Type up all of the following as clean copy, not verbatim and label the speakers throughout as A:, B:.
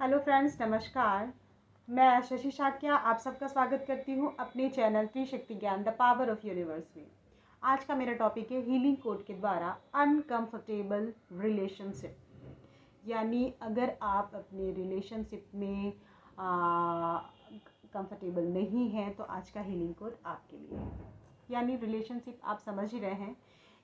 A: Hello friends, नमस्कार। मैं शशि शाक्या आप सबका स्वागत करती हूँ अपने चैनल त्रिशक्ति ज्ञान द पावर ऑफ यूनिवर्स में। आज का मेरा टॉपिक है हीलिंग कोड के द्वारा अनकंफर्टेबल रिलेशनशिप। यानी अगर आप अपने रिलेशनशिप में कंफर्टेबल नहीं हैं तो आज का हीलिंग कोड आपके लिए है। यानी रिलेशनशिप आप समझ ही रहे हैं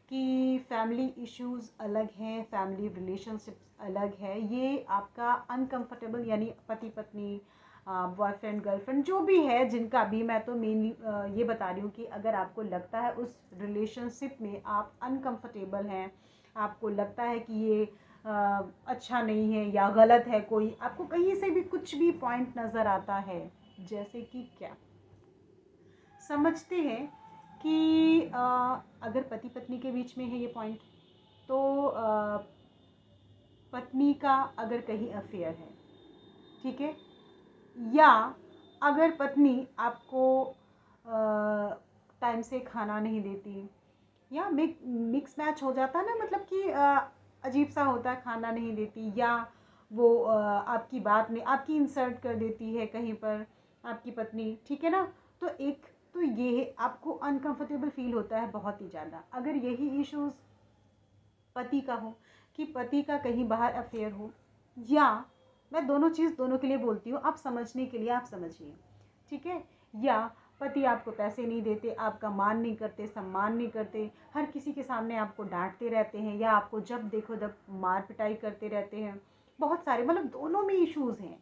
A: कि फैमिली इश्यूज़ अलग हैं, फैमिली रिलेशनशिप्स अलग है। ये आपका अनकंफर्टेबल यानी पति पत्नी, बॉयफ्रेंड गर्लफ्रेंड जो भी है जिनका भी, मैं तो मेनली ये बता रही हूँ कि अगर आपको लगता है उस रिलेशनशिप में आप अनकंफर्टेबल हैं, आपको लगता है कि ये अच्छा नहीं है या गलत है, कोई आपको कहीं से भी कुछ भी पॉइंट नज़र आता है, जैसे कि क्या समझते हैं कि अगर पति पत्नी के बीच में है ये पॉइंट, तो पत्नी का अगर कहीं अफेयर है, ठीक है, या अगर पत्नी आपको टाइम से खाना नहीं देती, या मिक्स मैच हो जाता है ना, मतलब कि अजीब सा होता है, खाना नहीं देती, या वो आपकी बात में आपकी इंसल्ट कर देती है कहीं पर आपकी पत्नी, ठीक है ना। तो एक तो ये आपको अनकंफर्टेबल फील होता है बहुत ही ज़्यादा। अगर यही इश्यूज़ पति का हो कि पति का कहीं बाहर अफेयर हो, या मैं दोनों चीज़ दोनों के लिए बोलती हूँ, आप समझने के लिए आप समझिए, ठीक है, या पति आपको पैसे नहीं देते, आपका मान नहीं करते, सम्मान नहीं करते, हर किसी के सामने आपको डांटते रहते हैं, या आपको जब देखो जब मार पिटाई करते रहते हैं, बहुत सारे, मतलब दोनों में इश्यूज़ हैं।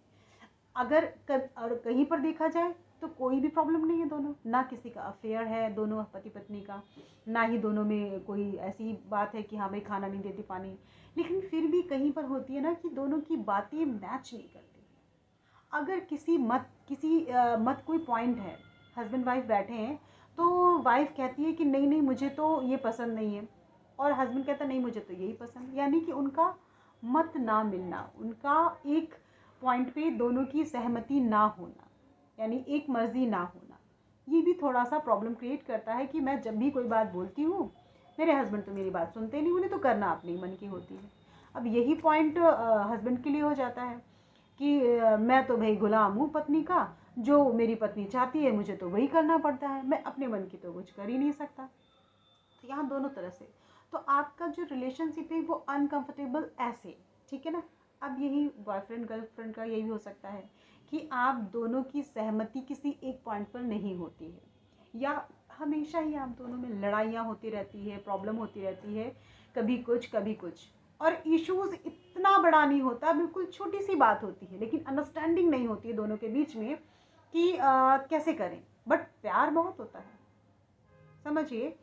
A: अगर और कहीं पर देखा जाए तो कोई भी प्रॉब्लम नहीं है, दोनों ना किसी का अफेयर है, दोनों पति पत्नी का, ना ही दोनों में कोई ऐसी बात है कि हाँ भाई खाना नहीं देती, पानी, लेकिन फिर भी कहीं पर होती है ना कि दोनों की बातें मैच नहीं करती। अगर किसी मत कोई पॉइंट है, हस्बैंड वाइफ बैठे हैं, तो वाइफ कहती है कि नहीं नहीं मुझे तो ये पसंद नहीं है, और हस्बैंड कहता नहीं मुझे तो यही पसंद, यानी कि उनका मत ना मिलना, उनका एक पॉइंट पे दोनों की सहमति ना होना, यानी एक मर्जी ना होना, ये भी थोड़ा सा प्रॉब्लम क्रिएट करता है कि मैं जब भी कोई बात बोलती हूँ, मेरे हस्बैंड तो मेरी बात सुनते नहीं, उन्हें तो करना अपने मन की होती है। अब यही पॉइंट हस्बैंड के लिए हो जाता है कि मैं तो भाई गुलाम हूँ पत्नी का, जो मेरी पत्नी चाहती है मुझे तो वही करना पड़ता है, मैं अपने मन की तो कुछ कर ही नहीं सकता। तो यहाँ दोनों तरह से तो आपका जो रिलेशनशिप है वो अनकंफर्टेबल ऐसे, ठीक है ना। अब यही बॉयफ्रेंड गर्लफ्रेंड का यही हो सकता है कि आप दोनों की सहमति किसी एक पॉइंट पर नहीं होती है, या हमेशा ही आप दोनों में लड़ाइयाँ होती रहती है, प्रॉब्लम होती रहती है, कभी कुछ कभी कुछ, और इश्यूज इतना बड़ा नहीं होता, बिल्कुल छोटी सी बात होती है, लेकिन अंडरस्टैंडिंग नहीं होती है दोनों के बीच में कि कैसे करें। बट प्यार बहुत होता है, समझिए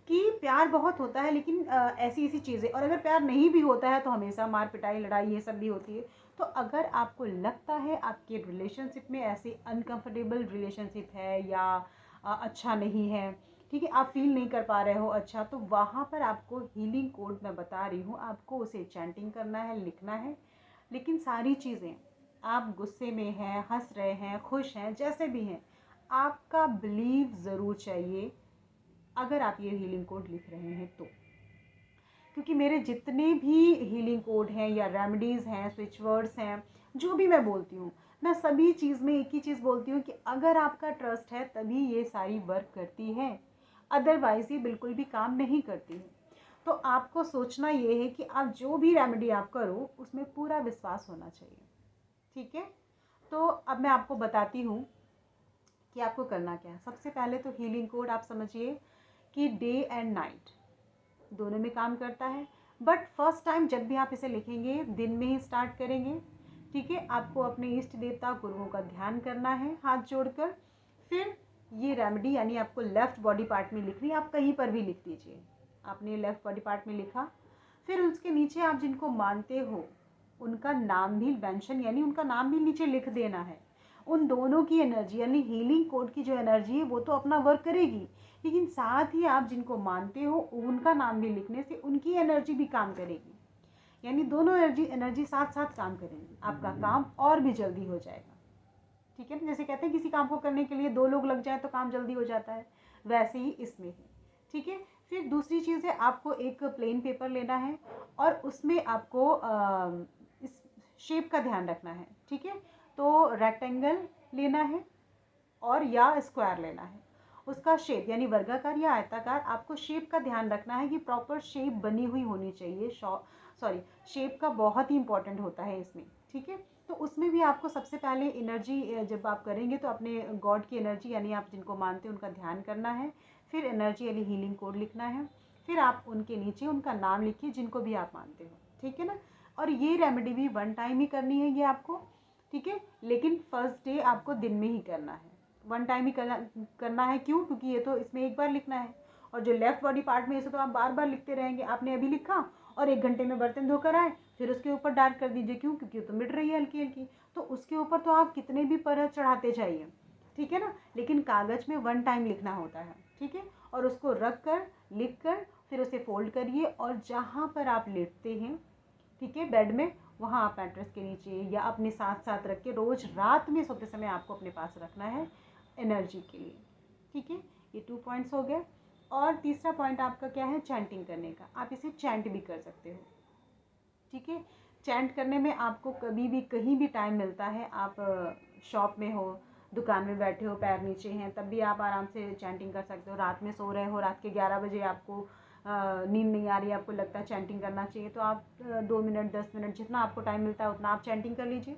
A: कि प्यार बहुत होता है, लेकिन ऐसी ऐसी चीज़ें, और अगर प्यार नहीं भी होता है तो हमेशा मार पिटाई लड़ाई ये सब भी होती है। तो अगर आपको लगता है आपके रिलेशनशिप में ऐसे अनकंफर्टेबल रिलेशनशिप है, या अच्छा नहीं है, ठीक है, आप फील नहीं कर पा रहे हो अच्छा, तो वहाँ पर आपको हीलिंग कोड मैं बता रही हूँ, आपको उसे चैंटिंग करना है, लिखना है। लेकिन सारी चीज़ें, आप गुस्से में हैं, हंस रहे हैं, खुश हैं, जैसे भी हैं, आपका बिलीव ज़रूर चाहिए अगर आप ये हीलिंग कोड लिख रहे हैं तो। क्योंकि मेरे जितने भी हीलिंग कोड हैं या रेमेडीज़ हैं, स्विच वर्ड्स हैं, जो भी मैं बोलती हूँ, मैं सभी चीज़ में एक ही चीज़ बोलती हूँ कि अगर आपका ट्रस्ट है तभी ये सारी वर्क करती है, अदरवाइज़ ये बिल्कुल भी काम नहीं करती है। तो आपको सोचना ये है कि आप जो भी रेमेडी आप करो उसमें पूरा विश्वास होना चाहिए, ठीक है। तो अब मैं आपको बताती हूँ कि आपको करना क्या है। सबसे पहले तो हीलिंग कोड आप समझिए कि डे एंड नाइट दोनों में काम करता है, बट फर्स्ट टाइम जब भी आप इसे लिखेंगे दिन में ही स्टार्ट करेंगे, ठीक है। आपको अपने इष्ट देवता गुरुओं का ध्यान करना है हाथ जोड़कर, फिर ये रेमेडी यानी आपको लेफ्ट बॉडी पार्ट में लिखनी है, आप कहीं पर भी लिख दीजिए। आपने लेफ्ट बॉडी पार्ट में लिखा, फिर उसके नीचे आप जिनको मानते हो उनका नाम भी मेंशन, यानी उनका नाम भी नीचे लिख देना है। उन दोनों की एनर्जी यानी हीलिंग कोड की जो एनर्जी है वो तो अपना वर्क करेगी, लेकिन साथ ही आप जिनको मानते हो उनका नाम भी लिखने से उनकी एनर्जी भी काम करेगी, यानी दोनों एनर्जी साथ साथ काम करेंगी, आपका काम और भी जल्दी हो जाएगा, ठीक है ना। जैसे कहते हैं किसी काम को करने के लिए दो लोग लग जाए तो काम जल्दी हो जाता है, वैसे ही इसमें है, ठीक है। फिर दूसरी चीज़ है, आपको एक प्लेन पेपर लेना है और उसमें आपको इस शेप का ध्यान रखना है, ठीक है। तो रेक्टेंगल लेना है और या स्क्वायर लेना है, उसका शेप यानी वर्गाकार या आयताकार, आपको शेप का ध्यान रखना है कि प्रॉपर शेप बनी हुई होनी चाहिए। सॉरी, शेप का बहुत ही इंपॉर्टेंट होता है इसमें, ठीक है। तो उसमें भी आपको सबसे पहले एनर्जी, जब आप करेंगे तो अपने गॉड की एनर्जी यानी आप जिनको मानते हैं उनका ध्यान करना है, फिर एनर्जी यानी हीलिंग कोड लिखना है, फिर आप उनके नीचे उनका नाम लिखिए जिनको भी आप मानते हो, ठीक है ना। और ये रेमेडी भी 1 टाइम ही करनी है ये आपको, ठीक है। लेकिन फर्स्ट डे आपको दिन में ही करना है, 1 टाइम ही करना है। क्यों? क्योंकि ये तो इसमें एक बार लिखना है, और जो लेफ्ट बॉडी पार्ट में इसे तो आप बार बार लिखते रहेंगे। आपने अभी लिखा और 1 घंटे में बर्तन धोकर आए, फिर उसके ऊपर डार्क कर दीजिए। क्यों? क्योंकि तो मिट रही है हल्की हल्की, तो उसके ऊपर तो आप कितने भी परत चढ़ाते जाइए, ठीक है ना। लेकिन कागज़ में 1 टाइम लिखना होता है, ठीक है। और उसको रख कर, लिख कर, फिर उसे फोल्ड करिए और जहाँ पर आप लेटते हैं, ठीक है, बेड में, वहाँ आप मैट्रेस के नीचे या अपने साथ साथ रख के रोज़ रात में सोते समय आपको अपने पास रखना है एनर्जी के लिए, ठीक है। ये 2 पॉइंट्स हो गए। और तीसरा पॉइंट आपका क्या है? चैंटिंग करने का। आप इसे चैंट भी कर सकते हो, ठीक है। चैंट करने में आपको कभी भी कहीं भी टाइम मिलता है, आप शॉप में हो, दुकान में बैठे हो, पैर नीचे हैं, तब भी आप आराम से चैंटिंग कर सकते हो। रात में सो रहे हो, रात के 11 बजे आपको नींद नहीं आ रही है, आपको लगता है चैंटिंग करना चाहिए, तो आप 2 मिनट 10 मिनट जितना आपको टाइम मिलता है उतना आप चैंटिंग कर लीजिए,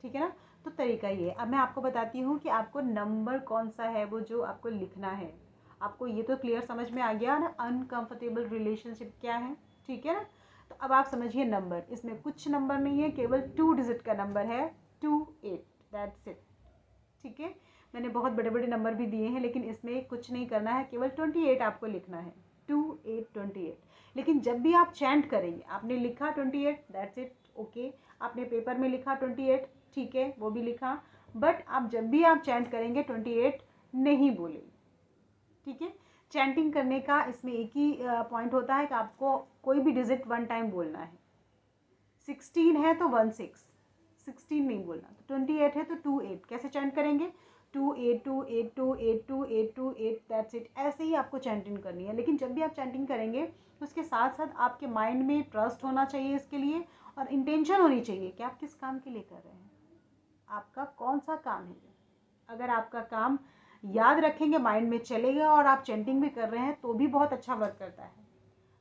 A: ठीक है ना। तो तरीका ये है। अब मैं आपको बताती हूँ कि आपको नंबर कौन सा है वो जो आपको लिखना है। आपको ये तो क्लियर समझ में आ गया ना अनकंफर्टेबल रिलेशनशिप क्या है, ठीक है ना। तो अब आप समझिए नंबर, इसमें कुछ नंबर नहीं है, केवल 2 डिजिट का नंबर है, 28, दैट्स इट, ठीक है। मैंने बहुत बड़े बड़े नंबर भी दिए हैं, लेकिन इसमें कुछ नहीं करना है, केवल 28 आपको लिखना है, 2828। लेकिन जब भी आप चैंट करेंगे, आपने लिखा 28, दैट्स इट, ओके। आपने पेपर में लिखा 28, ठीक है, वो भी लिखा, बट आप जब भी आप चैंट करेंगे 28 नहीं बोलेंगे, ठीक है। चैंटिंग करने का इसमें एक ही पॉइंट होता है कि आपको कोई भी डिजिट 1 टाइम बोलना है। 16 है तो 16, 16 नहीं बोलना। तो 28 है तो 28। कैसे चैंट करेंगे? 2828282828, दैट्स इट। ऐसे ही आपको चैंटिंग करनी है। लेकिन जब भी आप चैंटिंग करेंगे तो उसके साथ साथ आपके माइंड में ट्रस्ट होना चाहिए इसके लिए, और इंटेंशन होनी चाहिए कि आप किस काम के लिए कर रहे हैं, आपका कौन सा काम है। अगर आपका काम याद रखेंगे, माइंड में चलेगा और आप चैंटिंग भी कर रहे हैं तो भी बहुत अच्छा वर्क करता है।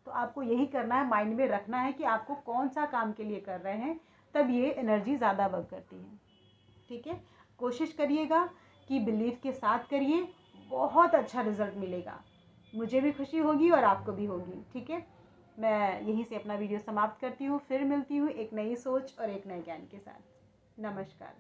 A: तो आपको यही करना है, माइंड में रखना है कि आपको कौन सा काम के लिए कर रहे हैं, तब ये एनर्जी ज़्यादा वर्क करती है, ठीक है। कोशिश करिएगा कि बिलीव के साथ करिए, बहुत अच्छा रिजल्ट मिलेगा। मुझे भी खुशी होगी और आपको भी होगी, ठीक है। मैं यहीं से अपना वीडियो समाप्त करती हूँ, फिर मिलती हूँ एक नई सोच और एक नए ज्ञान के साथ। नमस्कार।